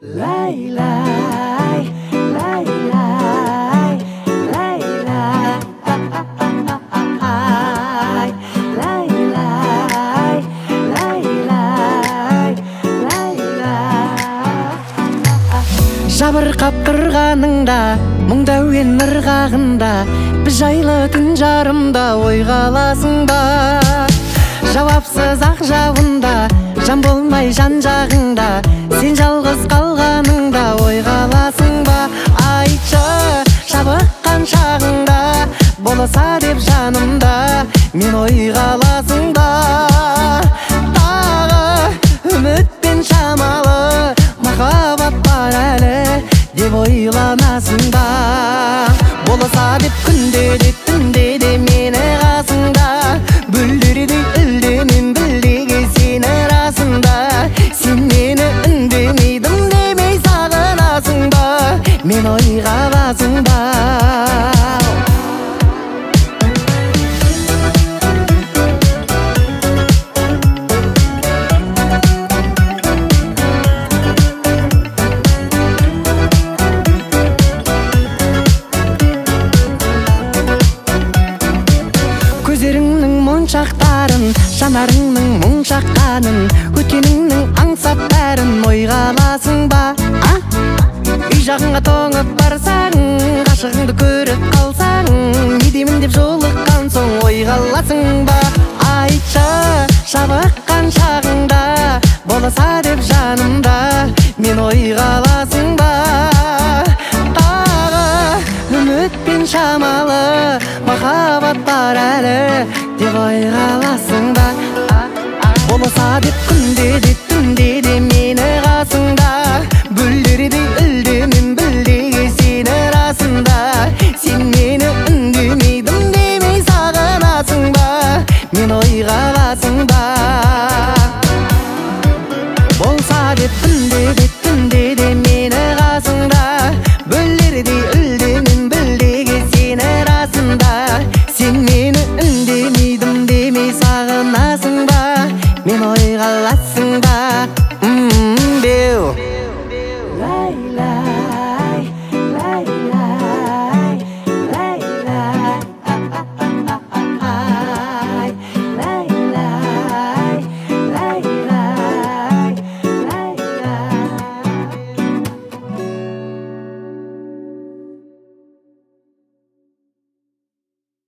Laylay, laylay, laylay, laylay, laylay, laylay. Жабырқап тұрғаныңда, мұңда өен ырғағында, біз жайлы түн жарымда ойға аласың ба? Жауапсыз ақ жауында, жан болмай жан жағыңда, сен жалғыз қалғаныңда ойға аласың ба? Айтшы, шабыққан шағыңда, болса деп жанымда, мен ойға аласың ба? Тағы үмітпен шамалы, махаббат бар әлі деп ойланасың ба? Болса деп күнде де түнде де мені қасыңда, бүлдірдей үлденем білдеге сені расында. Сен мені үндемейдім демей сағынасың ба? Мен ойға аласың ба? Көздеріңнің моншақтарын, жанарыңның мұң шаққанын, өткеніңнің аңсап бәрін ойға аласың ба? Үй жағыңа тоңып барсаң, ғашығыңды көріп қалсаң, не деймін деп жолыққан соң ойға аласың ба? Айтшы, шабыққан шағыңда, болса деп жанымда, мен ойға аласың ба? Тағы үмітпен шамалы, махаббат бар әлі деп ойға аласың ба? Болса деп